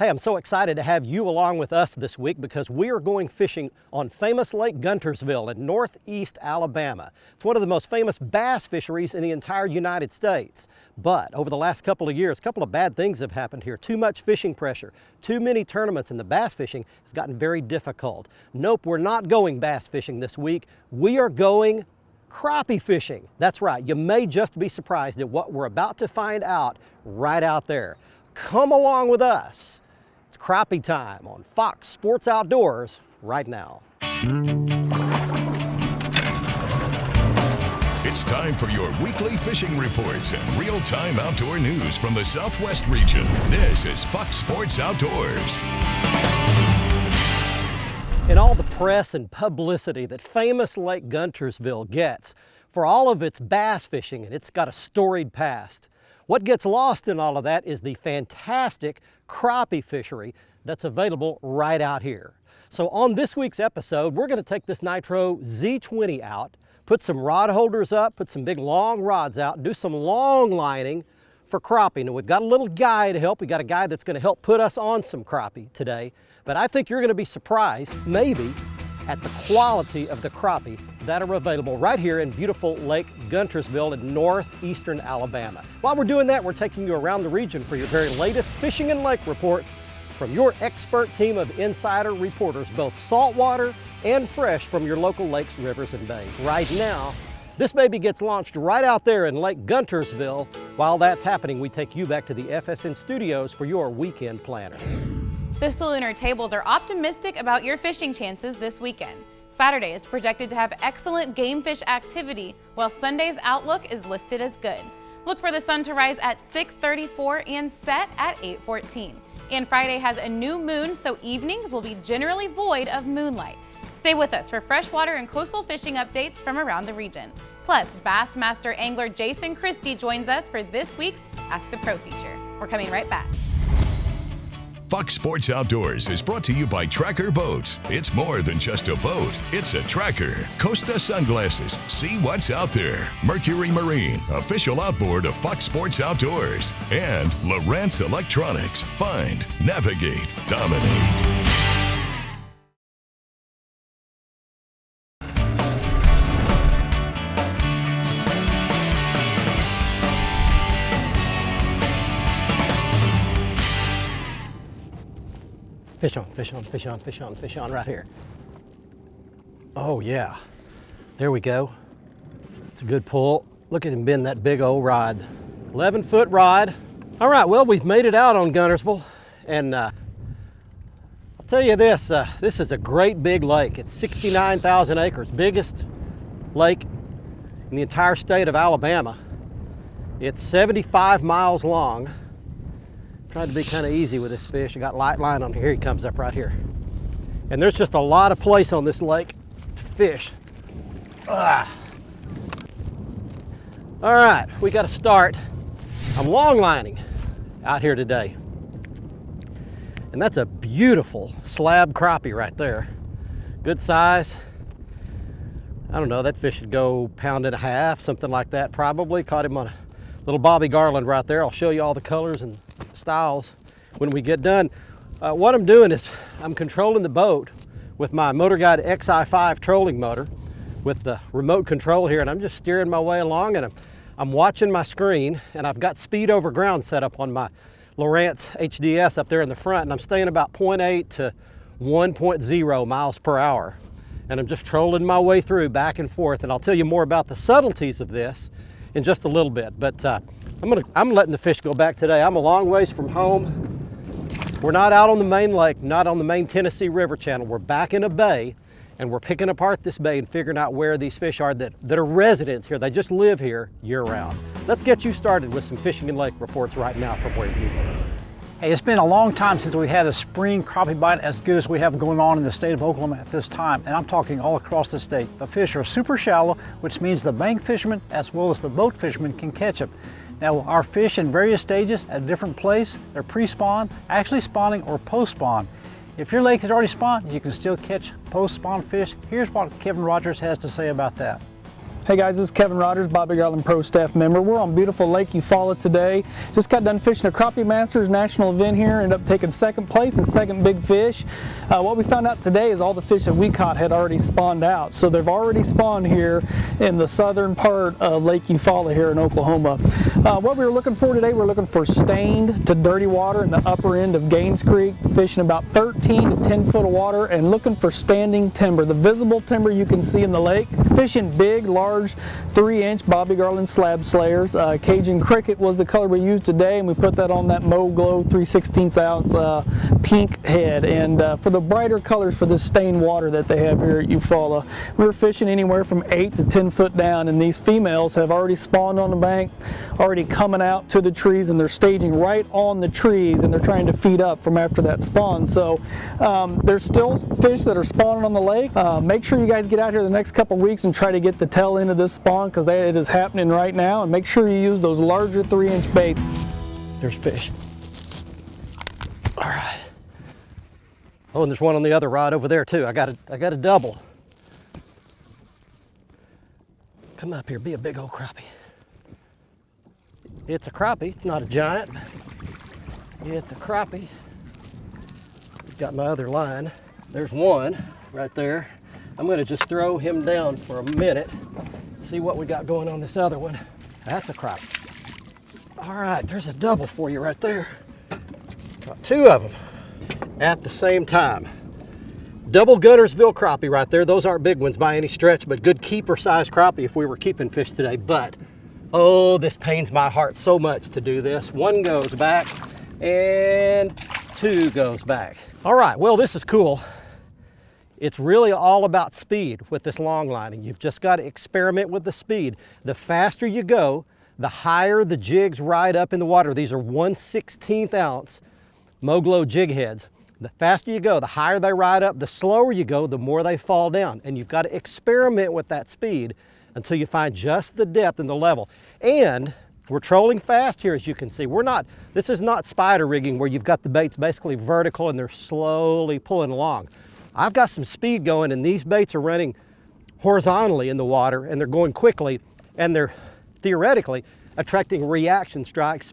Hey, I'm so excited to have you along with us this week because we are going fishing on famous Lake Guntersville in northeast Alabama. It's one of the most famous bass fisheries in the entire United States. But over the last couple of years, a couple of bad things have happened here. Too much fishing pressure, too many tournaments, and the bass fishing has gotten very difficult. Nope, we're not going bass fishing this week. We are going crappie fishing. That's right, you may just be surprised at what we're about to find out right out there. Come along with us. It's crappie time on Fox Sports Outdoors right now. It's time for your weekly fishing reports and real-time outdoor news from the Southwest region. This is Fox Sports Outdoors. In all the press and publicity that famous Lake Guntersville gets for all of its bass fishing, and it's got a storied past, what gets lost in all of that is the fantastic crappie fishery that's available right out here. So on this week's episode, we're going to take this Nitro Z20 out, put some rod holders up, put some big long rods out, and do some long lining for crappie. Now we've got a little guy to help. We got a guy that's going to help put us on some crappie today. But I think you're going to be surprised, maybe, at the quality of the crappie that are available right here in beautiful Lake Guntersville in northeastern Alabama. While we're doing that, we're taking you around the region for your very latest fishing and lake reports from your expert team of insider reporters, both saltwater and fresh from your local lakes, rivers, and bays. Right now, this baby gets launched right out there in Lake Guntersville. While that's happening, we take you back to the FSN studios for your weekend planner. The Salooner tables are optimistic about your fishing chances this weekend. Saturday is projected to have excellent game fish activity, while Sunday's outlook is listed as good. Look for the sun to rise at 6:34 and set at 8:14. And Friday has a new moon, so evenings will be generally void of moonlight. Stay with us for freshwater and coastal fishing updates from around the region. Plus, Bassmaster angler Jason Christie joins us for this week's Ask the Pro feature. We're coming right back. Fox Sports Outdoors is brought to you by Tracker Boats. It's more than just a boat, it's a tracker. Costa Sunglasses, see what's out there. Mercury Marine, official outboard of Fox Sports Outdoors. And Lowrance Electronics, find, navigate, dominate. Fish on, fish on, fish on, fish on, fish on right here. Oh yeah, there we go. It's a good pull. Look at him bend that big old rod. 11-foot rod. All right, well, we've made it out on Guntersville, and I'll tell you this, this is a great big lake. It's 69,000 acres, biggest lake in the entire state of Alabama. It's 75 miles long. Tried to be kind of easy with this fish. I got light line on here. Here he comes up right here. And there's just a lot of place on this lake to fish. All right, we got to start. I'm long lining out here today. And that's a beautiful slab crappie right there. Good size. I don't know, that fish should go 1.5 pounds, something like that probably. Caught him on a little Bobby Garland right there. I'll show you all the colors and styles when we get done. What I'm doing is I'm controlling the boat with my Motor Guide XI5 trolling motor with the remote control here, and I'm just steering my way along, and I'm watching my screen, and I've got speed over ground set up on my Lowrance HDS up there in the front, and I'm staying about 0.8 to 1.0 miles per hour, and I'm just trolling my way through back and forth, and I'll tell you more about the subtleties of this in just a little bit. But I'm letting the fish go back today. I'm a long ways from home. We're not out on the main lake, not on the main Tennessee River channel. We're back in a bay, and we're picking apart this bay and figuring out where these fish are that are residents here. They just live here year round. Let's get you started with some fishing and lake reports right now from where you live. Hey, it's been a long time since we had a spring crappie bite as good as we have going on in the state of Oklahoma at this time, and I'm talking all across the state. The fish are super shallow, which means the bank fishermen as well as the boat fishermen can catch them. Now, our fish in various stages at a different place. They're pre-spawn, actually spawning, or post-spawn. If your lake has already spawned, you can still catch post-spawn fish. Here's what Kevin Rogers has to say about that. Hey guys, this is Kevin Rogers, Bobby Garland Pro staff member. We're on beautiful Lake Eufaula today. Just got done fishing a Crappie Masters national event here. Ended up taking second place and second big fish. What we found out today is all the fish that we caught had already spawned out. So they've already spawned here in the southern part of Lake Eufaula here in Oklahoma. What we were looking for today, we're looking for stained to dirty water in the upper end of Gaines Creek, fishing about 13 to 10 foot of water and looking for standing timber, the visible timber you can see in the lake. Fishing big, large 3-inch Bobby Garland slab slayers. Cajun Cricket was the color we used today, and we put that on that Mo Glow 3/16 ounce pink head. And for the brighter colors for this stained water that they have here at Eufaula, we were fishing anywhere from 8 to 10 foot down, and these females have already spawned on the bank, already coming out to the trees, and they're staging right on the trees, and they're trying to feed up from after that spawn. So there's still fish that are spawning on the lake. Make sure you guys get out here the next couple weeks and try to get the tail end of this spawn, because it is happening right now, and make sure you use those larger 3-inch baits. There's fish. All right. Oh, and there's one on the other rod over there too. I got a double. Come up here, be a big old crappie. It's a crappie, it's not a giant. It's a crappie. Got my other line. There's one right there. I'm gonna just throw him down for a minute, see what we got going on this other one. That's a crappie. All right, there's a double for you right there. Got 2 of them at the same time. Double Guntersville crappie right there. Those aren't big ones by any stretch, but good keeper size crappie if we were keeping fish today. But, oh, this pains my heart so much to do this. 1 goes back and 2 goes back. All right, well, this is cool. It's really all about speed with this long lining. You've just got to experiment with the speed. The faster you go, the higher the jigs ride up in the water. These are 1/16 ounce Mo Glow jig heads. The faster you go, the higher they ride up. The slower you go, the more they fall down. And you've got to experiment with that speed until you find just the depth and the level. And we're trolling fast here, as you can see. This is not spider rigging where you've got the baits basically vertical and they're slowly pulling along. I've got some speed going, and these baits are running horizontally in the water, and they're going quickly, and they're theoretically attracting reaction strikes.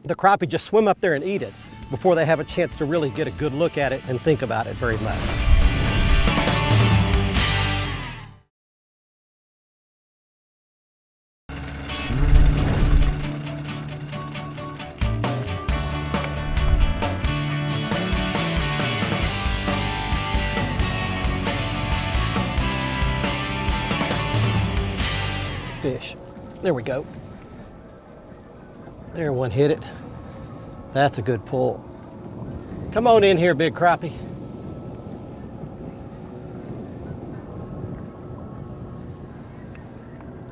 The crappie just swim up there and eat it before they have a chance to really get a good look at it and think about it very much. Fish. There we go. There, one hit it. That's a good pull. Come on in here, big crappie.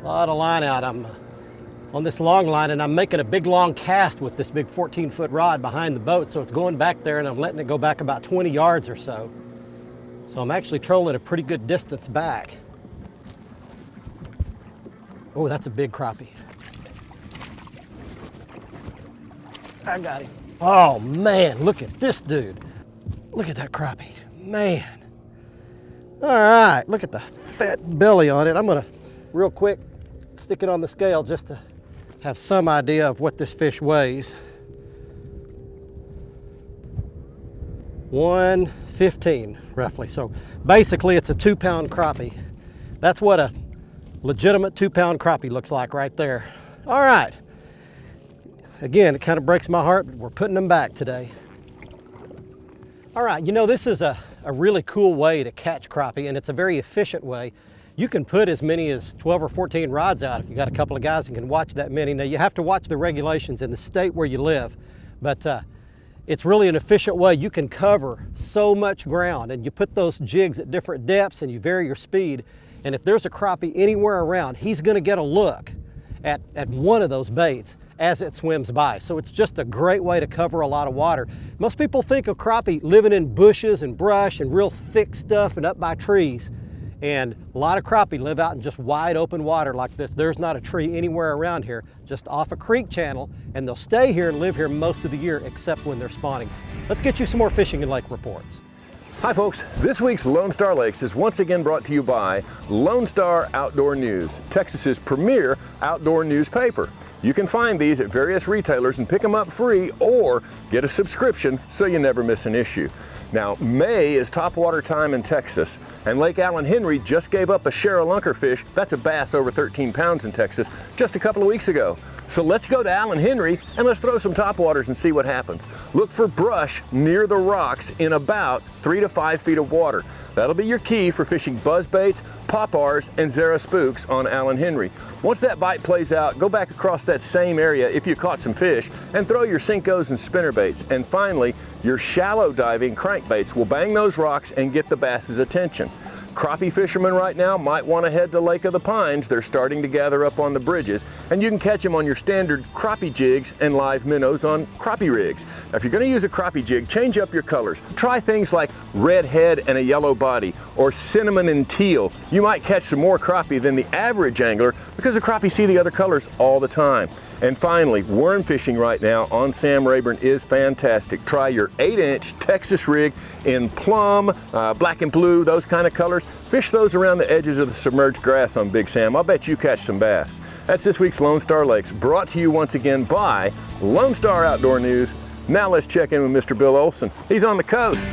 A lot of line out. I'm on this long line, and I'm making a big long cast with this big 14-foot rod behind the boat, so it's going back there, and I'm letting it go back about 20 yards or so. So I'm actually trolling a pretty good distance back. Oh, that's a big crappie. I got him. Oh man, look at this dude. Look at that crappie, man. All right, look at the fat belly on it. I'm gonna, real quick, stick it on the scale just to have some idea of what this fish weighs. 115, roughly. So basically it's a 2-pound crappie. That's what a legitimate 2-pound crappie looks like right there. All right. Again, it kind of breaks my heart, but we're putting them back today. All right, you know, this is a really cool way to catch crappie, and it's a very efficient way. You can put as many as 12 or 14 rods out if you got a couple of guys who can watch that many. Now, you have to watch the regulations in the state where you live, but it's really an efficient way. You can cover so much ground, and you put those jigs at different depths, and you vary your speed. And if there's a crappie anywhere around, he's gonna get a look at one of those baits as it swims by. So it's just a great way to cover a lot of water. Most people think of crappie living in bushes and brush and real thick stuff and up by trees. And a lot of crappie live out in just wide open water like this. There's not a tree anywhere around here, just off a creek channel, and they'll stay here and live here most of the year except when they're spawning. Let's get you some more fishing and lake reports. Hi folks, this week's Lone Star Lakes is once again brought to you by Lone Star Outdoor News, Texas's premier outdoor newspaper. You can find these at various retailers and pick them up free or get a subscription so you never miss an issue. Now, May is topwater time in Texas, and Lake Allen Henry just gave up a share of lunkerfish, that's a bass over 13 pounds in Texas, just a couple of weeks ago. So let's go to Allen Henry and let's throw some topwaters and see what happens. Look for brush near the rocks in about 3 to 5 feet of water. That'll be your key for fishing buzzbaits, poppars, and Zara spooks on Allen Henry. Once that bite plays out, go back across that same area if you caught some fish and throw your Senkos and spinnerbaits. And finally, your shallow diving crankbaits will bang those rocks and get the bass's attention. Crappie fishermen right now might want to head to Lake of the Pines. They're starting to gather up on the bridges, and you can catch them on your standard crappie jigs and live minnows on crappie rigs. Now, if you're going to use a crappie jig, change up your colors. Try things like red head and a yellow body, or cinnamon and teal. You might catch some more crappie than the average angler because the crappie see the other colors all the time. And finally, worm fishing right now on Sam Rayburn is fantastic. Try your 8-inch Texas rig in plum, black and blue, those kind of colors. Fish those around the edges of the submerged grass on Big Sam. I'll bet you catch some bass. That's this week's Lone Star Lakes, brought to you once again by Lone Star Outdoor News. Now let's check in with Mr. Bill Olson. He's on the coast.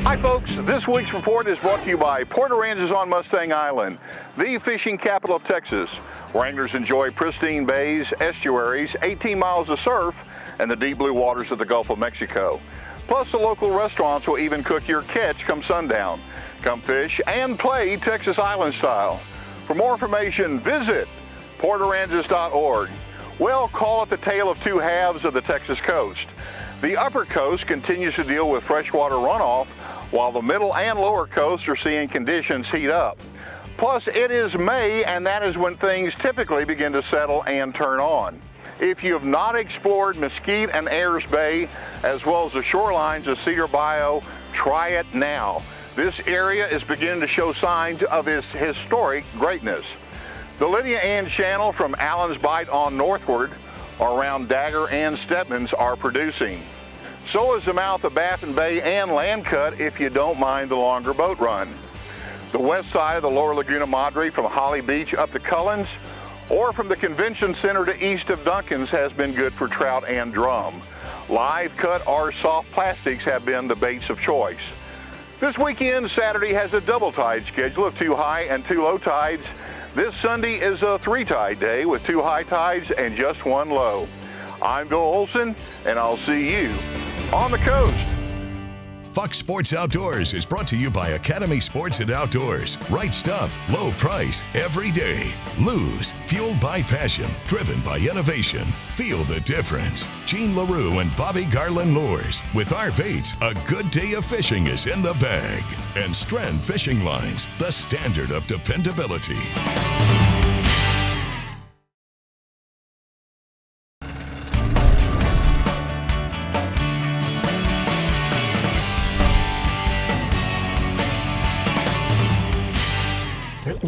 Hi folks, this week's report is brought to you by Port Aransas on Mustang Island, the fishing capital of Texas, where anglers enjoy pristine bays, estuaries, 18 miles of surf, and the deep blue waters of the Gulf of Mexico. Plus, the local restaurants will even cook your catch come sundown. Come fish and play Texas Island style. For more information, visit portaransas.org. Well, call it the tale of two halves of the Texas coast. The upper coast continues to deal with freshwater runoff, while the middle and lower coasts are seeing conditions heat up. Plus, it is May, and that is when things typically begin to settle and turn on. If you have not explored Mesquite and Ayers Bay, as well as the shorelines of Cedar Bayou, try it now. This area is beginning to show signs of its historic greatness. The Lydia Ann Channel from Allen's Bight on northward, around Dagger and Stedman's, are producing. So is the mouth of Baffin Bay and Land Cut if you don't mind the longer boat run. The west side of the lower Laguna Madre from Holly Beach up to Cullens, or from the Convention Center to east of Duncan's, has been good for trout and drum. Live cut or soft plastics have been the baits of choice. This weekend, Saturday has a double tide schedule of 2 high and 2 low tides. This Sunday is a 3-tide day with 2 high tides and just 1 low. I'm Bill Olson, and I'll see you on the coast. Fox Sports Outdoors is brought to you by Academy Sports and Outdoors. Right stuff, low price, every day. Lose, fueled by passion, driven by innovation. Feel the difference. Gene LaRue and Bobby Garland Lures. With our baits, a good day of fishing is in the bag. And Strand Fishing Lines, the standard of dependability.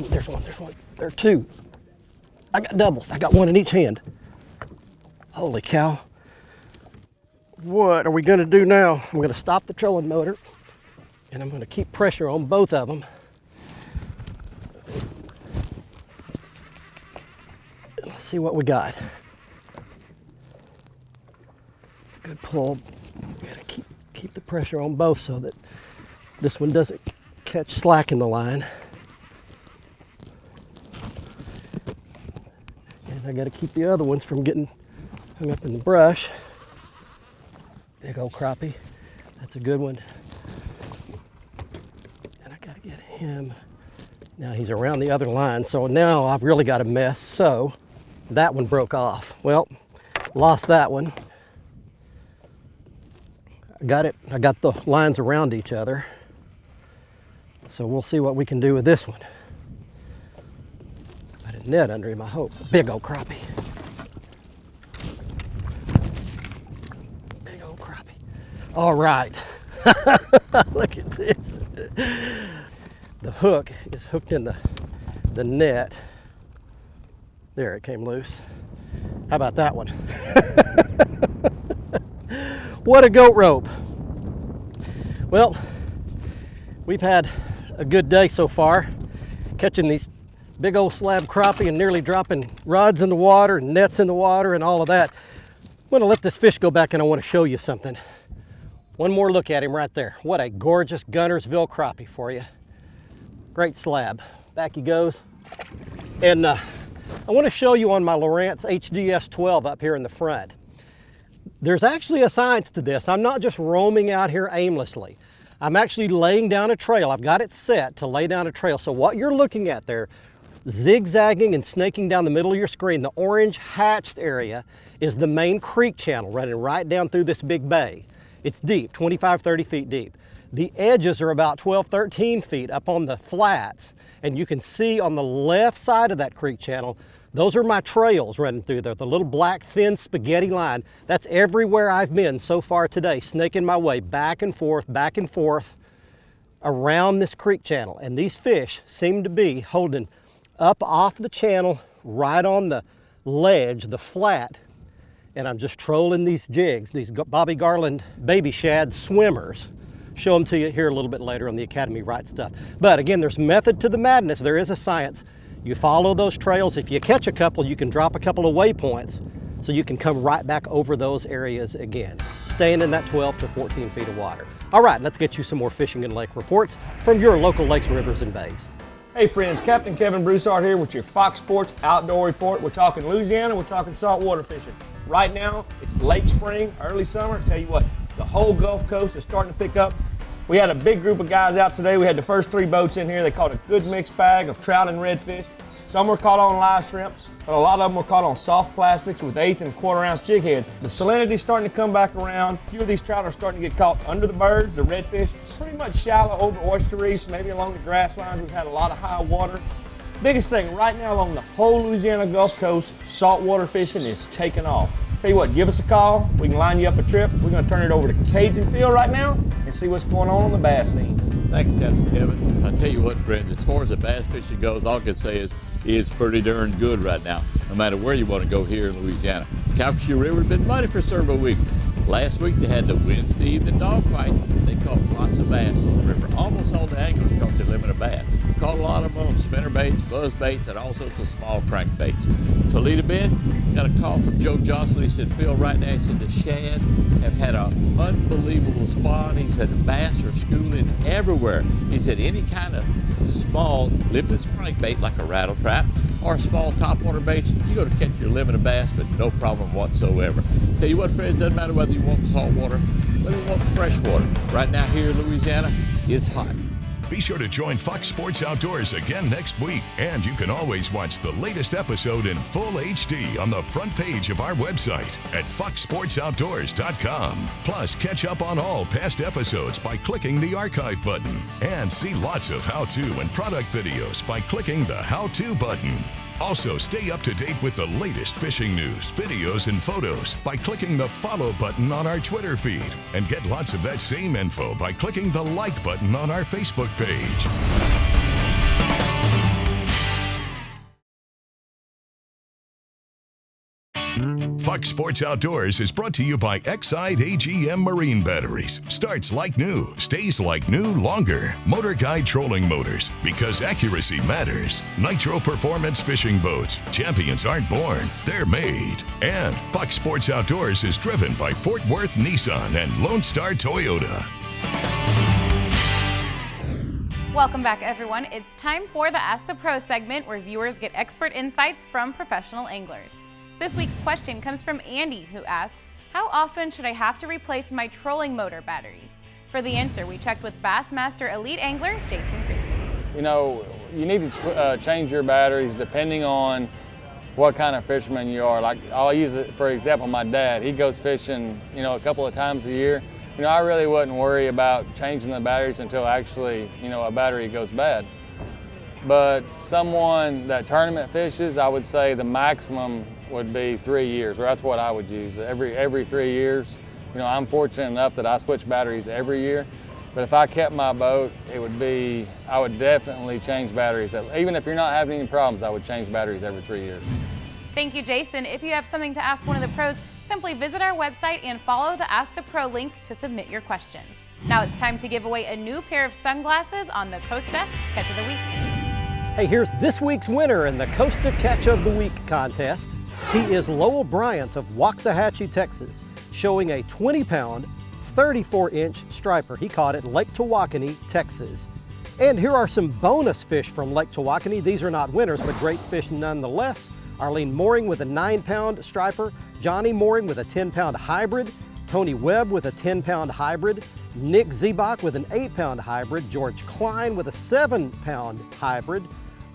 There's one. There are 2. I got doubles. I got 1 in each hand. Holy cow. What are we gonna do now? I'm gonna stop the trolling motor and I'm gonna keep pressure on both of them. Let's see what we got. It's a good pull. Gotta keep the pressure on both so that this one doesn't catch slack in the line. I got to keep the other ones from getting hung up in the brush. Big old crappie. That's a good one. And I got to get him. Now he's around the other line, so now I've really got a mess. So that one broke off. Well, lost that one. I got it. I got the lines around each other. So we'll see what we can do with this one. Net under him, I hope. Big old crappie. Big old crappie. All right. Look at this. The hook is hooked in the net. There, it came loose. How about that one? What a goat rope. Well, We've had a good day so far, catching these big old slab crappie and nearly dropping rods in the water and nets in the water and all of that. I'm gonna let this fish go back and I wanna show you something. One more look at him right there. What a gorgeous Guntersville crappie for you. Great slab. Back he goes. And I wanna show you on my Lowrance HDS 12 up here in the front. There's actually a science to this. I'm not just roaming out here aimlessly. I'm actually laying down a trail. I've got it set to lay down a trail. So what you're looking at there, zigzagging and snaking down the middle of your screen, the orange hatched area is the main creek channel running right down through this big bay. It's deep, 25, 30 feet deep. The edges are about 12, 13 feet up on the flats. And you can see on the left side of that creek channel, those are my trails running through there, the little black thin spaghetti line. That's everywhere I've been so far today, snaking my way back and forth around this creek channel. And these fish seem to be holding up off the channel, right on the ledge, the flat. And I'm just trolling these jigs, these Bobby Garland baby shad swimmers. Show them to you here a little bit later on the Academy Right Stuff. But again, there's method to the madness. There is a science. You follow those trails. If you catch a couple, you can drop a couple of waypoints so you can come right back over those areas again, staying in that 12 to 14 feet of water. All right, let's get you some more fishing and lake reports from your local lakes, rivers, and bays. Hey friends, Captain Kevin Broussard here with your Fox Sports Outdoor Report. We're talking Louisiana, we're talking saltwater fishing. Right now, it's late spring, early summer. Tell you what, the whole Gulf Coast is starting to pick up. We had a big group of guys out today. We had the first 3 boats in here. They caught a good mixed bag of trout and redfish. Some were caught on live shrimp, but a lot of them were caught on soft plastics with 1/8 and 1/4 ounce jig heads. The salinity's starting to come back around. A few of these trout are starting to get caught under the birds, the redfish, pretty much shallow over oyster reefs, maybe along the grass lines. We've had a lot of high water. Biggest thing right now along the whole Louisiana Gulf Coast, saltwater fishing is taking off. Tell you what, give us a call. We can line you up a trip. We're going to turn it over to Cajun Field right now and see what's going on the bass scene. Thanks, Captain Kevin. I tell you what, friends, as far as the bass fishing goes, all I can say is it's pretty darn good right now, no matter where you want to go here in Louisiana. Calcasieu River has been muddy for several weeks. Last week they had the Wednesday evening dog fights. They caught lots of bass on the river. Almost all the anglers caught their limit of bass. Caught a lot of them on spinner baits, buzz baits, and all sorts of small crank baits. Toledo Bend, got a call from Joe Johnson. He said, Phil, right now, he said the shad have had an unbelievable spawn. He said the bass are schooling everywhere. He said any kind of small lipless crankbait like a rattle trap or a small topwater bait, you go to catch your limit of bass, but no problem whatsoever. Tell you what, friends, doesn't matter whether you want salt water, whether you want fresh water. Right now here in Louisiana, it's hot. Be sure to join Fox Sports Outdoors again next week. And you can always watch the latest episode in full HD on the front page of our website at foxsportsoutdoors.com. Plus, catch up on all past episodes by clicking the archive button. And see lots of how-to and product videos by clicking the how-to button. Also, stay up to date with the latest fishing news, videos, and photos by clicking the follow button on our Twitter feed. And get lots of that same info by clicking the like button on our Facebook page. Fox Sports Outdoors is brought to you by Exide AGM Marine Batteries. Starts like new, stays like new longer. Motor Guide Trolling Motors, because accuracy matters. Nitro Performance Fishing Boats. Champions aren't born, they're made. And Fox Sports Outdoors is driven by Fort Worth Nissan and Lone Star Toyota. Welcome back, everyone. It's time for the Ask the Pro segment where viewers get expert insights from professional anglers. This week's question comes from Andy, who asks, how often should I have to replace my trolling motor batteries? For the answer, we checked with Bassmaster Elite Angler Jason Christie. You know, you need to change your batteries depending on what kind of fisherman you are. Like, I'll use it for example, my dad. He goes fishing, you know, a couple of times a year. You know, I really wouldn't worry about changing the batteries until actually, you know, a battery goes bad. But someone that tournament fishes, I would say the maximum would be 3 years, or that's what I would use. Every 3 years. You know, I'm fortunate enough that I switch batteries every year. But if I kept my boat, I would definitely change batteries. Even if you're not having any problems, I would change batteries every 3 years. Thank you, Jason. If you have something to ask one of the pros, simply visit our website and follow the Ask the Pro link to submit your question. Now it's time to give away a new pair of sunglasses on the Costa Catch of the Week. Hey, here's this week's winner in the Costa Catch of the Week contest. He is Lowell Bryant of Waxahachie, Texas, showing a 20-pound, 34-inch striper. He caught it in Lake Tawakoni, Texas. And here are some bonus fish from Lake Tawakoni. These are not winners, but great fish nonetheless. Arlene Mooring with a 9-pound striper, Johnny Mooring with a 10-pound hybrid, Tony Webb with a 10-pound hybrid, Nick Zebach with an 8-pound hybrid, George Klein with a 7-pound hybrid,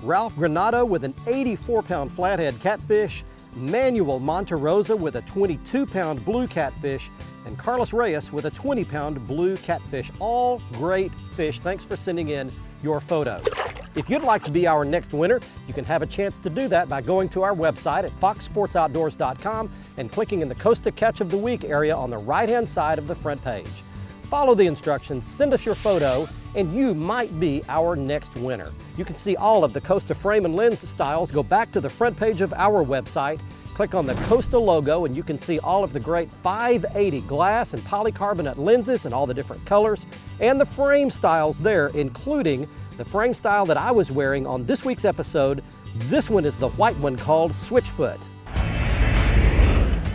Ralph Granado with an 84-pound flathead catfish, Manuel Monterosa with a 22-pound blue catfish, and Carlos Reyes with a 20-pound blue catfish. All great fish. Thanks for sending in your photos. If you'd like to be our next winner, you can have a chance to do that by going to our website at foxsportsoutdoors.com and clicking in the Costa Catch of the Week area on the right-hand side of the front page. Follow the instructions, send us your photo, and you might be our next winner. You can see all of the Costa frame and lens styles. Go back to the front page of our website, click on the Costa logo, and you can see all of the great 580 glass and polycarbonate lenses in all the different colors, and the frame styles there, including the frame style that I was wearing on this week's episode. This one is the white one called Switchfoot.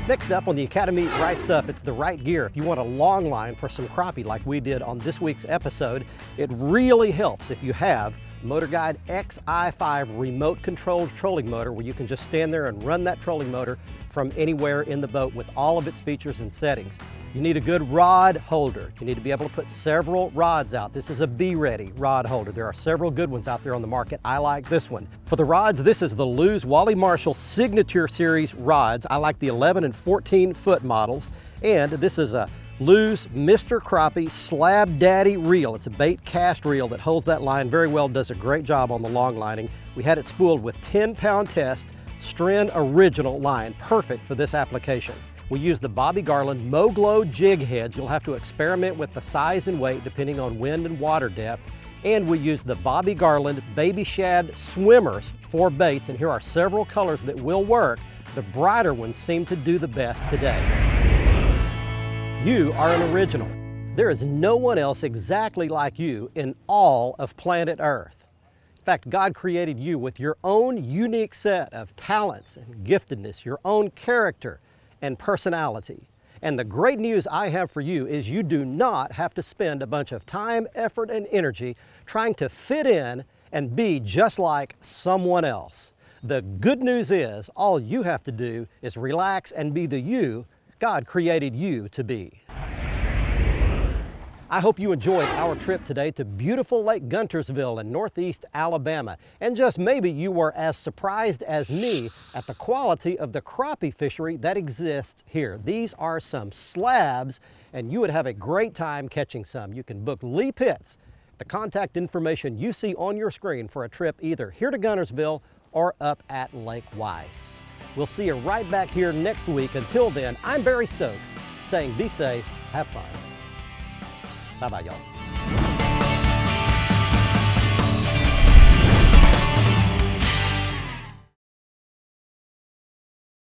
Next up on the Academy Right Stuff, it's the right gear. If you want a long line for some crappie like we did on this week's episode, it really helps if you have Motor Guide XI5 remote controlled trolling motor, where you can just stand there and run that trolling motor from anywhere in the boat with all of its features and settings. You need a good rod holder. You need to be able to put several rods out. This is a Be Ready rod holder. There are several good ones out there on the market. I like this one. For the rods, this is the Lew's Wally Marshall Signature Series rods. I like the 11 and 14 foot models. And this is a Lew's Mr. Crappie Slab Daddy reel. It's a bait cast reel that holds that line very well, does a great job on the long lining. We had it spooled with 10-pound test Stren Original line, perfect for this application. We use the Bobby Garland Mo-Glo jig heads. You'll have to experiment with the size and weight depending on wind and water depth. And we use the Bobby Garland Baby Shad Swimmers for baits, and here are several colors that will work. The brighter ones seem to do the best today. You are an original. There is no one else exactly like you in all of planet Earth. In fact, God created you with your own unique set of talents and giftedness, your own character and personality. And the great news I have for you is you do not have to spend a bunch of time, effort, and energy trying to fit in and be just like someone else. The good news is all you have to do is relax and be the you God created you to be. I hope you enjoyed our trip today to beautiful Lake Guntersville in northeast Alabama. And just maybe you were as surprised as me at the quality of the crappie fishery that exists here. These are some slabs, and you would have a great time catching some. You can book Lee Pitts, the contact information you see on your screen, for a trip either here to Guntersville or up at Lake Weiss. We'll see you right back here next week. Until then, I'm Barry Stokes saying be safe, have fun. Bye-bye, y'all.